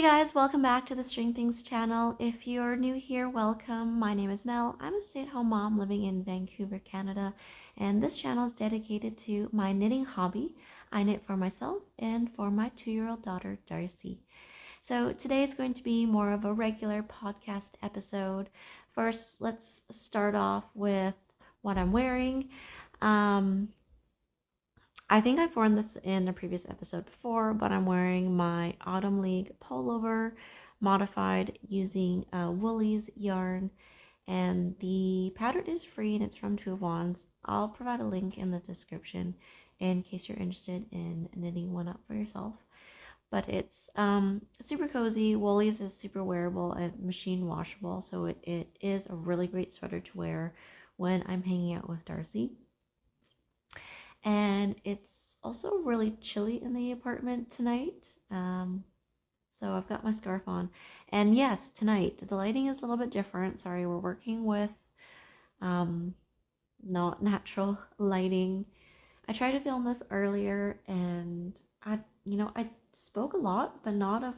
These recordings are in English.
Hey guys, welcome back to the String Things channel. If you're new here, welcome. My name is Mel. I'm a stay-at-home mom living in Vancouver, Canada, and this channel is dedicated to my knitting hobby. I knit for myself and for my 2-year-old daughter, Darcy. So today is going to be more of a regular podcast episode. First, let's start off with what I'm wearing. I think I've worn this in a previous episode before, but I'm wearing my Autumn League Pullover modified using Woolies yarn, and the pattern is free and it's from Two of Wands. I'll provide a link in the description in case you're interested in knitting one up for yourself. But it's super cozy. Woolies is super wearable and machine washable, so it is a really great sweater to wear when I'm hanging out with Darcy. And it's also really chilly in the apartment tonight. So I've got my scarf on. And yes, tonight the lighting is a little bit different. Sorry, we're working with not natural lighting. I tried to film this earlier and I spoke a lot, but not of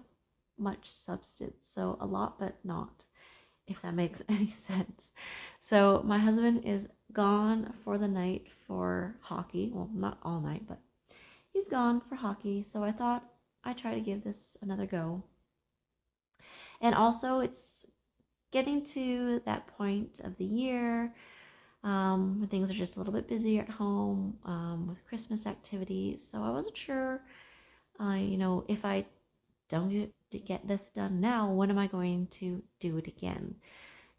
much substance. So a lot, but not, if that makes any sense. So my husband is gone for the night for hockey. Well, not all night, but he's gone for hockey. So I thought I'd try to give this another go. And also, it's getting to that point of the year when things are just a little bit busier at home with Christmas activities. So I wasn't sure, if I don't get this done now, when am I going to do it again?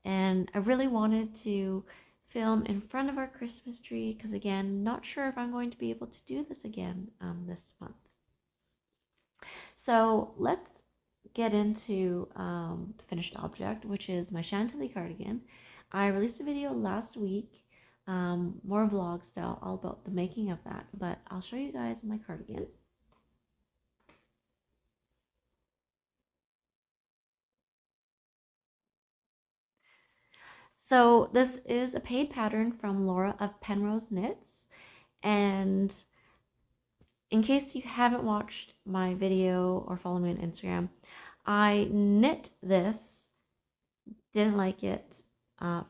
And I really wanted to film in front of our Christmas tree because, again, not sure if I'm going to be able to do this again this month. So let's get into the finished object, which is my Chantilly cardigan. I released a video last week, more vlog style, all about the making of that, but I'll show you guys my cardigan. So this is a paid pattern from Laura of Penrose Knits, and in case you haven't watched my video or follow me on Instagram, I knit this, didn't like it,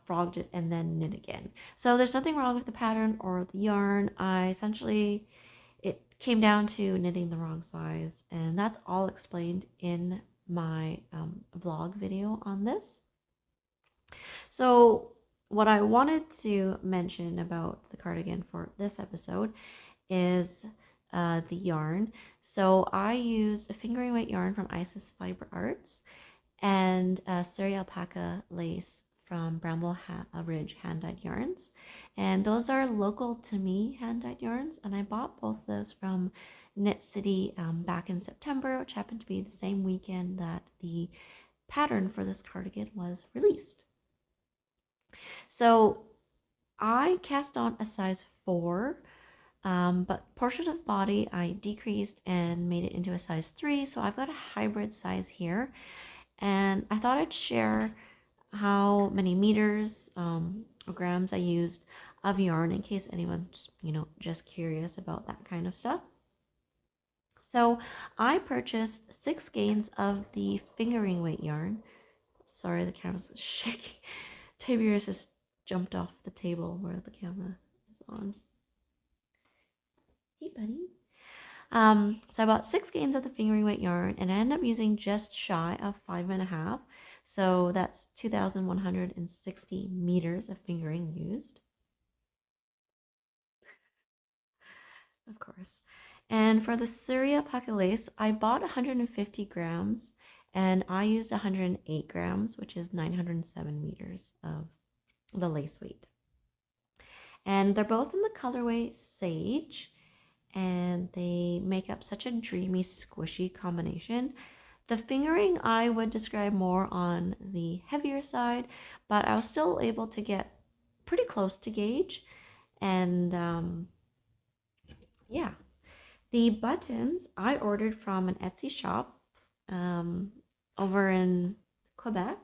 frogged it, and then knit again. So there's nothing wrong with the pattern or the yarn. It came down to knitting the wrong size, and that's all explained in my vlog video on this. So what I wanted to mention about the cardigan for this episode is the yarn. So I used a fingering weight yarn from Isis Fibre Arts and suri alpaca lace from Bramble Ridge Hand Dyed yarns. And those are local to me hand dyed yarns, and I bought both those from Knit City back in September, which happened to be the same weekend that the pattern for this cardigan was released. So I cast on a size 4, but portion of body I decreased and made it into a size 3. So I've got a hybrid size here. And I thought I'd share how many meters or grams I used of yarn in case anyone's, just curious about that kind of stuff. So I purchased 6 skeins of the fingering weight yarn. Sorry, the camera's shaking. Tiberius just jumped off the table where the camera is on. Hey, buddy. So I bought 6 skeins of the fingering weight yarn, and I ended up using just shy of 5.5. So that's 2,160 meters of fingering used. Of course. And for the suri alpaca lace, I bought 150 grams, and I used 108 grams, which is 907 meters of the lace weight. And they're both in the colorway Sage, and they make up such a dreamy, squishy combination. The fingering I would describe more on the heavier side, but I was still able to get pretty close to gauge. And yeah, the buttons I ordered from an Etsy shop over in Quebec,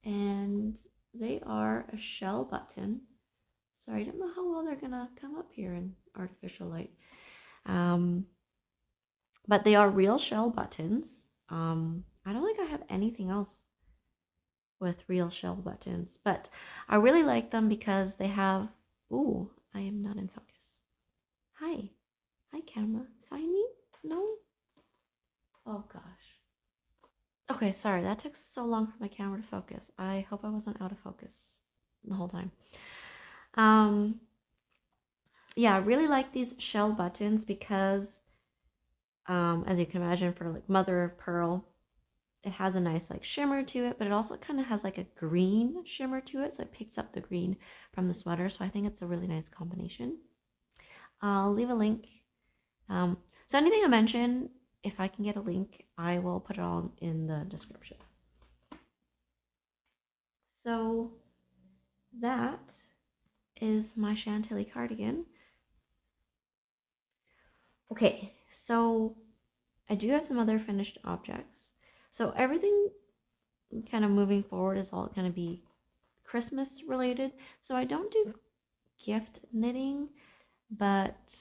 and they are a shell button. Sorry, I don't know how well they're gonna come up here in artificial light. But they are real shell buttons. I don't think I have anything else with real shell buttons, but I really like them because they have, ooh, I am not in focus. Hi. Hi, camera. Find me? No? Oh, gosh. Okay, sorry. That took so long for my camera to focus. I hope I wasn't out of focus the whole time. Yeah, I really like these shell buttons because, as you can imagine, for like mother of pearl, it has a nice like shimmer to it, but it also kind of has like a green shimmer to it, so it picks up the green from the sweater. So I think it's a really nice combination. I'll leave a link. So anything I mention, if I can get a link, I will put it all in the description. So that is my Chantilly cardigan. Okay, so I do have some other finished objects. So everything kind of moving forward is all going to be Christmas related. So I don't do gift knitting, but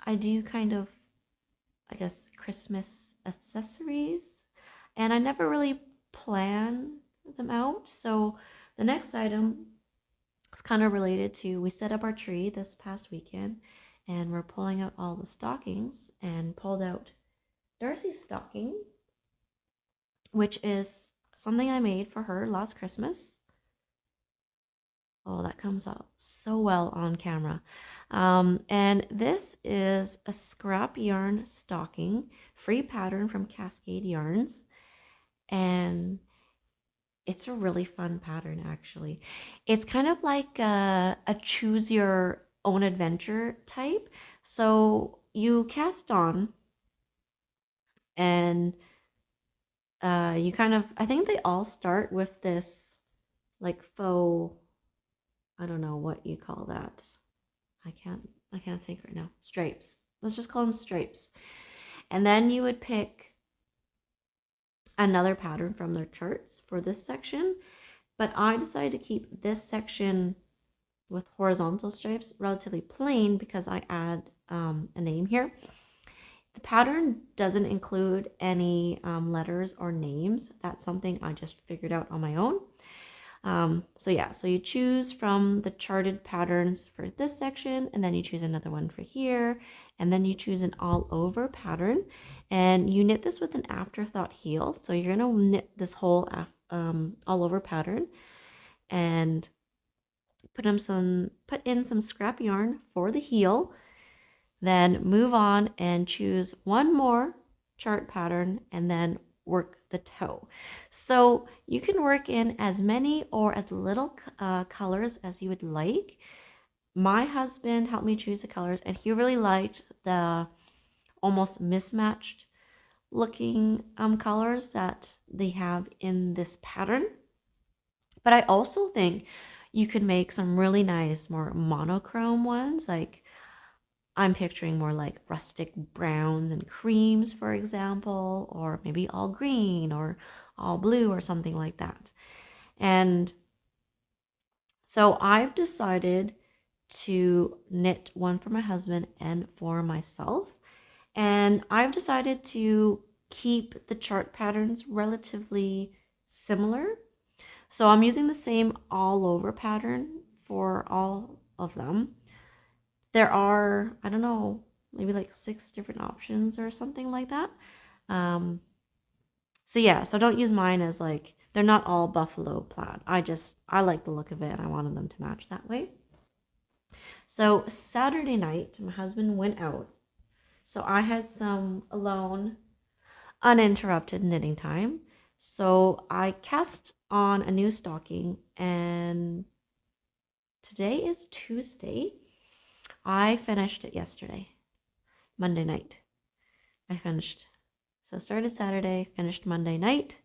I do kind of, I guess, Christmas accessories. And I never really plan them out. So the next item is kind of related to, we set up our tree this past weekend and we're pulling out all the stockings, and pulled out Darcy's stocking, which is something I made for her last Christmas. Oh, that comes out so well on camera. And this is a scrap yarn stocking, free pattern from Cascade Yarns. And it's a really fun pattern, actually. It's kind of like a choose your own adventure type. So you cast on, and you kind of, I think they all start with this like faux, I don't know what you call that. I can't think right now. Stripes. Let's just call them stripes. And then you would pick another pattern from their charts for this section. But I decided to keep this section with horizontal stripes relatively plain because I add a name here. The pattern doesn't include any letters or names. That's something I just figured out on my own. So yeah, so you choose from the charted patterns for this section, and then you choose another one for here, and then you choose an all over pattern, and you knit this with an afterthought heel. So you're gonna knit this whole all over pattern, and put in some scrap yarn for the heel, then move on and choose one more chart pattern, and then work the toe. So you can work in as many or as little colors as you would like. My husband helped me choose the colors, and he really liked the almost mismatched looking colors that they have in this pattern. But I also think you could make some really nice, more monochrome ones. Like I'm picturing more like rustic browns and creams, for example, or maybe all green or all blue or something like that. And so I've decided to knit one for my husband and for myself. And I've decided to keep the chart patterns relatively similar. So I'm using the same all over pattern for all of them. There are, I don't know, maybe like 6 different options or something like that. So yeah, so don't use mine as like, they're not all buffalo plaid. I like the look of it, and I wanted them to match that way. So Saturday night, my husband went out. So I had some alone, uninterrupted knitting time. So I cast on a new stocking, and today is Tuesday. I finished it yesterday, Monday night. I finished. So started Saturday, finished Monday night.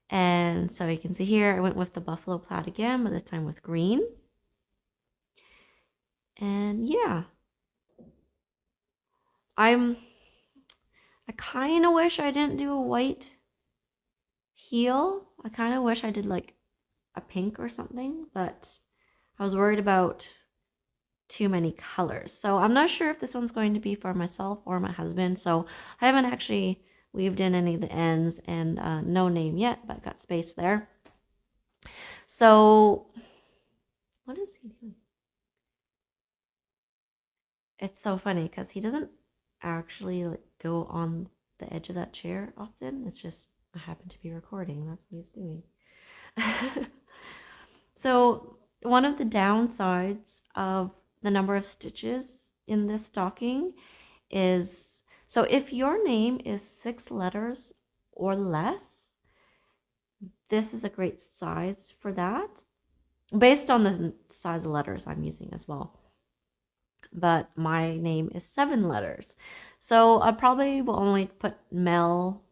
And so you can see here, I went with the buffalo plaid again, but this time with green. And yeah, I kind of wish I didn't do a white heel. I kind of wish I did like a pink or something, but I was worried about too many colors. So I'm not sure if this one's going to be for myself or my husband. So I haven't actually weaved in any of the ends, and no name yet, but got space there. So what is he doing? It's so funny because he doesn't actually like go on the edge of that chair often. It's just I happen to be recording. That's what he's doing. So one of the downsides of the number of stitches in this stocking is, so if your name is 6 letters or less, this is a great size for that, based on the size of letters I'm using as well. But my name is 7 letters, so I probably will only put Mel,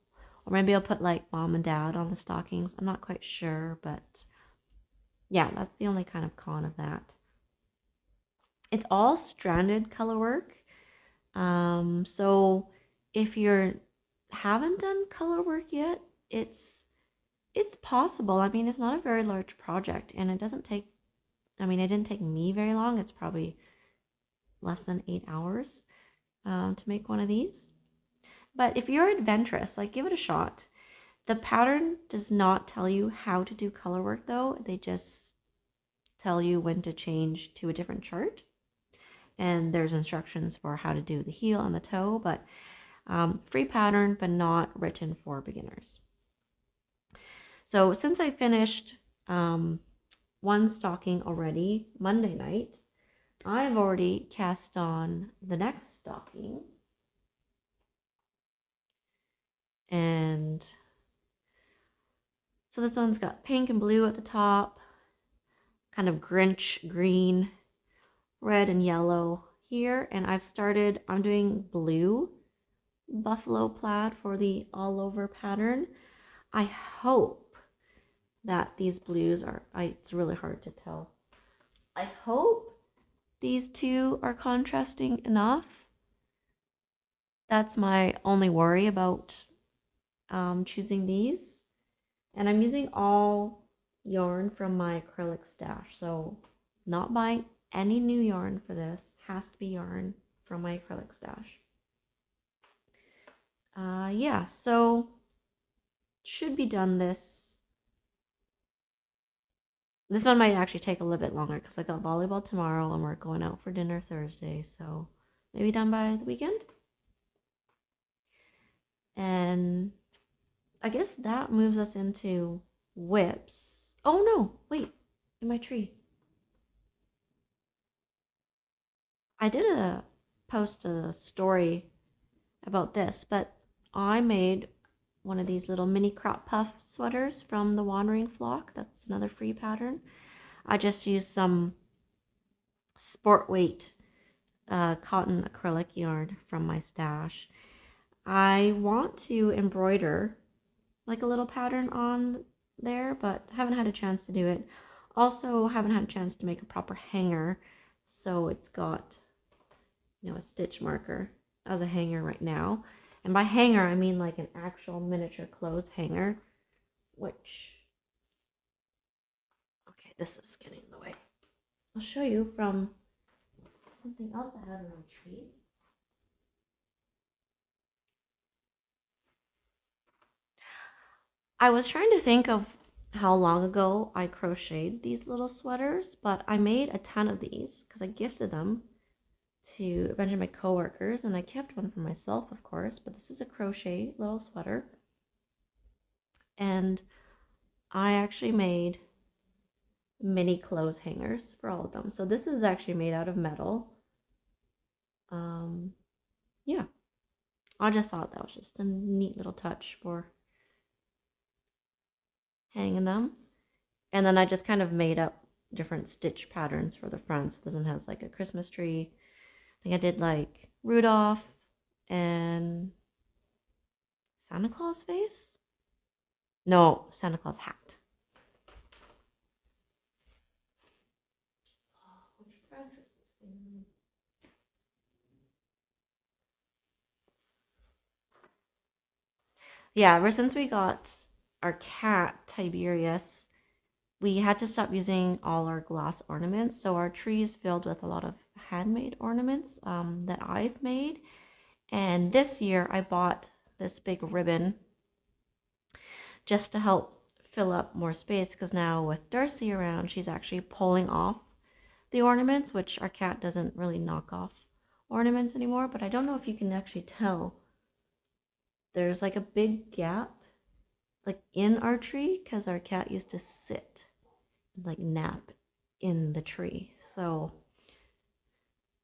or maybe I'll put like mom and dad on the stockings. I'm not quite sure, but yeah, that's the only kind of con of that. It's all stranded color work. So if you haven't done color work yet, it's possible. I mean, it's not a very large project, and it doesn't take, I mean, it didn't take me very long. It's probably less than 8 hours to make one of these. But if you're adventurous, like, give it a shot. The pattern does not tell you how to do color work, though. They just tell you when to change to a different chart. And there's instructions for how to do the heel and the toe, but free pattern, but not written for beginners. So since I finished one stocking already Monday night, I've already cast on the next stocking. And so this one's got pink and blue at the top, kind of Grinch green, red and yellow here. And I'm doing blue buffalo plaid for the all over pattern. I hope that these blues are, it's really hard to tell. I hope these two are contrasting enough. That's my only worry about choosing these. And I'm using all yarn from my acrylic stash, so not buying any new yarn for this. Has to be yarn from my acrylic stash. Yeah, so should be done this. This one might actually take a little bit longer because I got volleyball tomorrow and we're going out for dinner Thursday, so maybe done by the weekend. And I guess that moves us into whips. Oh no, wait, in my tree. I did post a story about this, but I made one of these little mini crop puff sweaters from the Wandering Flock. That's another free pattern. I just used some sport weight cotton acrylic yarn from my stash. I want to embroider like a little pattern on there, but haven't had a chance to do it. Also haven't had a chance to make a proper hanger, so it's got, you know, a stitch marker as a hanger right now. And by hanger, I mean like an actual miniature clothes hanger, which, okay, this is getting in the way. I'll show you from something else I had on my tree. I was trying to think of how long ago I crocheted these little sweaters, but I made a ton of these because I gifted them to a bunch of my coworkers, and I kept one for myself, of course, but this is a crochet little sweater. And I actually made mini clothes hangers for all of them. So this is actually made out of metal. Yeah, I just thought that was just a neat little touch for hanging them. And then I just kind of made up different stitch patterns for the front. So this one has like a Christmas tree. I think I did like Rudolph and Santa Claus face? No, Santa Claus hat. Yeah, ever since we got our cat, Tiberius, we had to stop using all our glass ornaments. So our tree is filled with a lot of handmade ornaments that I've made. And this year I bought this big ribbon just to help fill up more space, because now with Darcy around, she's actually pulling off the ornaments, which our cat doesn't really knock off ornaments anymore, but I don't know if you can actually tell. There's like a big gap like in our tree because our cat used to sit and like nap in the tree. So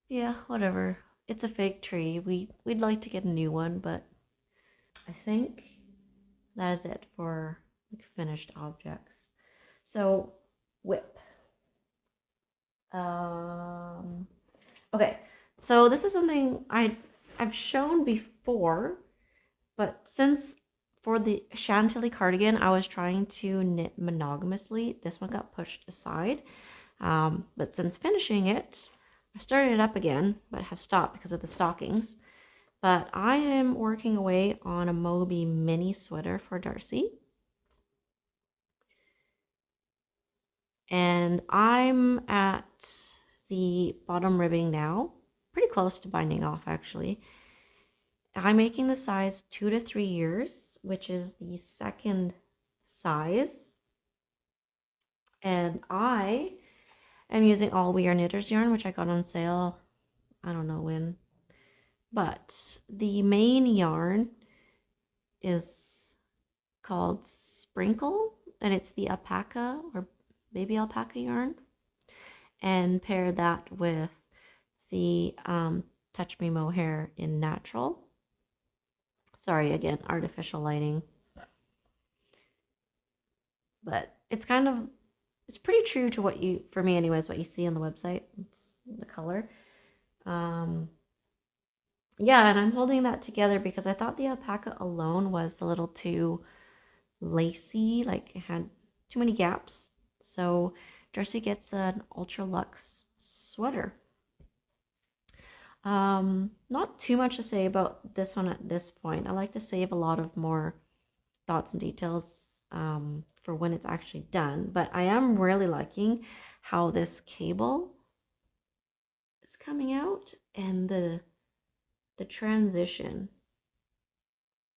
yeah, whatever. It's a fake tree. We'd like to get a new one, but I think that is it for like finished objects. So whip. Okay, so this is something I've shown before, but since for the Chantilly cardigan I was trying to knit monogamously, this one got pushed aside. But since finishing it, I started it up again, but have stopped because of the stockings. But I am working away on a Moby mini sweater for Darcy. And I'm at the bottom ribbing now, pretty close to binding off actually. I'm making the size 2 to 3 years, which is the second size. And I am using all We Are Knitters yarn, which I got on sale, I don't know when. But the main yarn is called Sprinkle, and it's the alpaca or baby alpaca yarn. And pair that with the Touch Me Mohair in Natural. Sorry, again, artificial lighting. But it's kind of, it's pretty true to what you, for me anyways, what you see on the website. It's the color. Yeah, and I'm holding that together because I thought the alpaca alone was a little too lacy, like it had too many gaps. So Darcy gets an Ultra Luxe sweater. Not too much to say about this one at this point. I like to save a lot of more thoughts and details for when it's actually done, but I am really liking how this cable is coming out, and the transition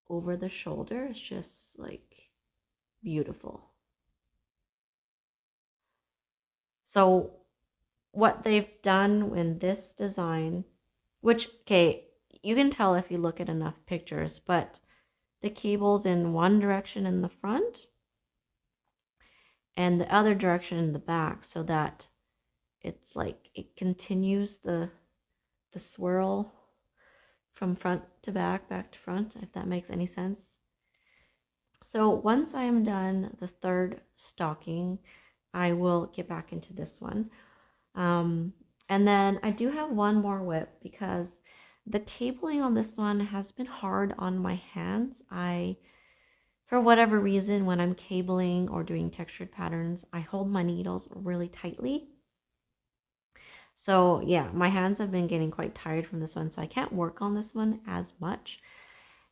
over the shoulder is just like beautiful. So what they've done in this design, which, okay, you can tell if you look at enough pictures, but the cable's in one direction in the front and the other direction in the back, so that it's like it continues the swirl from front to back, back to front, if that makes any sense. So once I am done the third stocking, I will get back into this one. And then I do have one more whip because the cabling on this one has been hard on my hands. For whatever reason, when I'm cabling or doing textured patterns, I hold my needles really tightly. So yeah, my hands have been getting quite tired from this one, so I can't work on this one as much.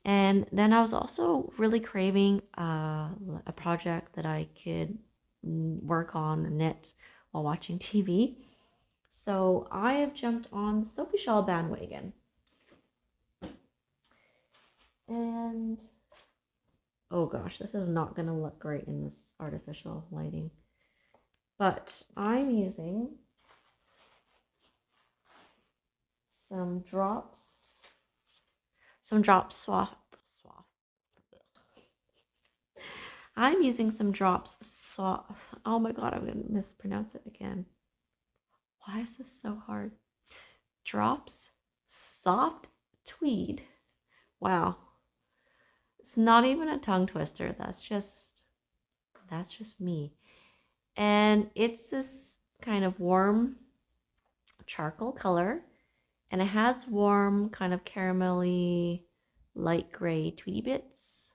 And then I was also really craving a project that I could work on or knit while watching TV. So I have jumped on the Sophie Shawl bandwagon. And oh gosh, this is not going to look great in this artificial lighting. But I'm using some drops swap. I'm using some drops soft. Oh my god, I'm going to mispronounce it again. Why is this so hard? Drops soft tweed. Wow. It's not even a tongue twister. That's just me. And it's this kind of warm charcoal color, and it has warm kind of caramelly light gray tweedy bits.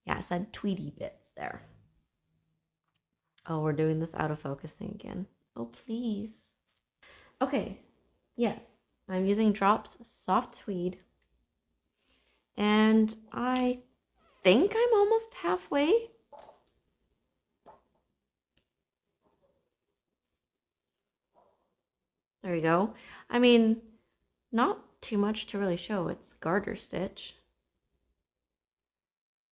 Yeah, I said tweedy bits there. Oh, we're doing this out of focus thing again. Oh, please. Okay, yes, I'm using drops soft tweed, and I think I'm almost halfway. There you go. I mean, not too much to really show. It's garter stitch.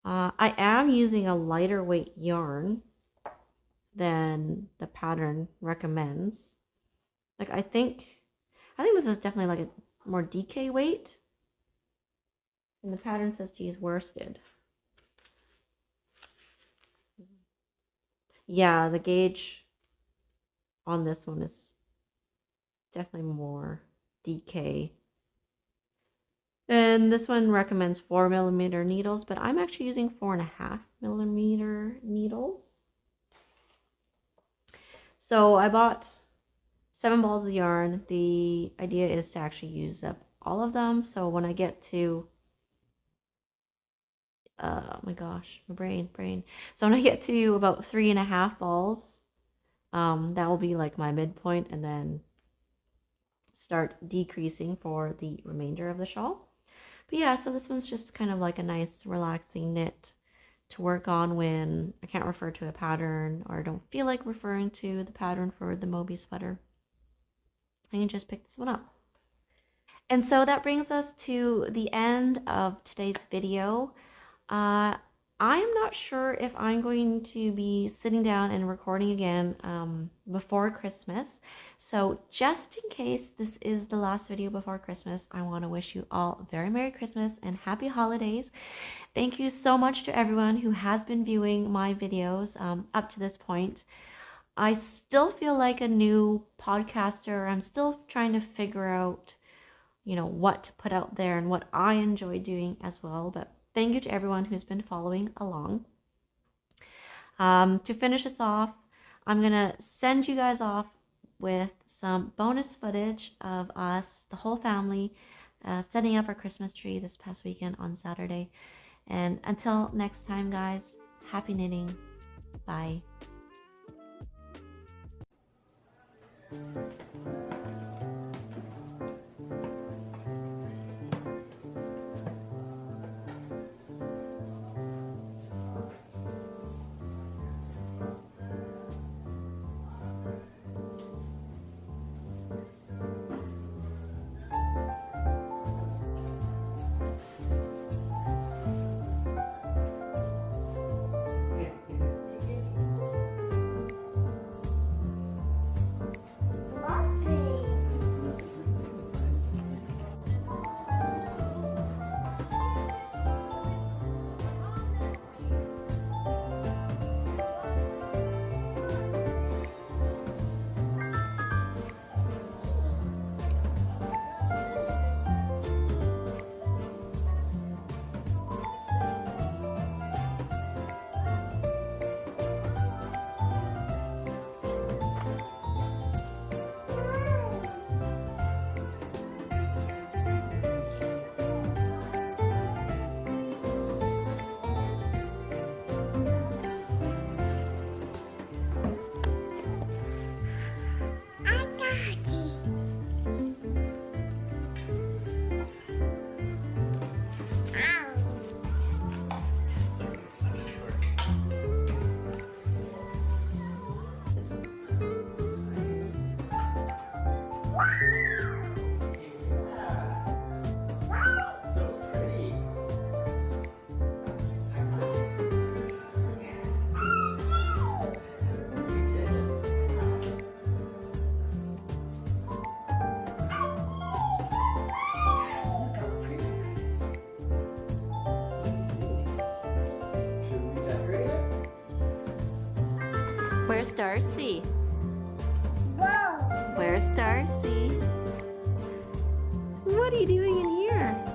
I am using a lighter weight yarn than the pattern recommends. Like I think this is definitely like a more DK weight. And the pattern says to use worsted. Yeah, the gauge on this one is definitely more DK. And this one recommends 4mm needles, but I'm actually using 4.5mm needles. So I bought 7 balls of yarn. The idea is to actually use up all of them. So when I get to, oh my gosh, my brain. So when I get to about 3.5 balls, that will be like my midpoint, and then start decreasing for the remainder of the shawl. But yeah, so this one's just kind of like a nice relaxing knit to work on when I can't refer to a pattern or I don't feel like referring to the pattern for the Moby sweater. I can just pick this one up. And so that brings us to the end of today's video. I am not sure if I'm going to be sitting down and recording again before Christmas. So just in case this is the last video before Christmas, I want to wish you all a very Merry Christmas and Happy Holidays. Thank you so much to everyone who has been viewing my videos up to this point. I still feel like a new podcaster. I'm still trying to figure out, what to put out there and what I enjoy doing as well. But thank you to everyone who's been following along. To finish us off, I'm going to send you guys off with some bonus footage of us, the whole family, setting up our Christmas tree this past weekend on Saturday. And until next time, guys, happy knitting. Bye. Where's Darcy? Whoa! Where's Darcy? What are you doing in here?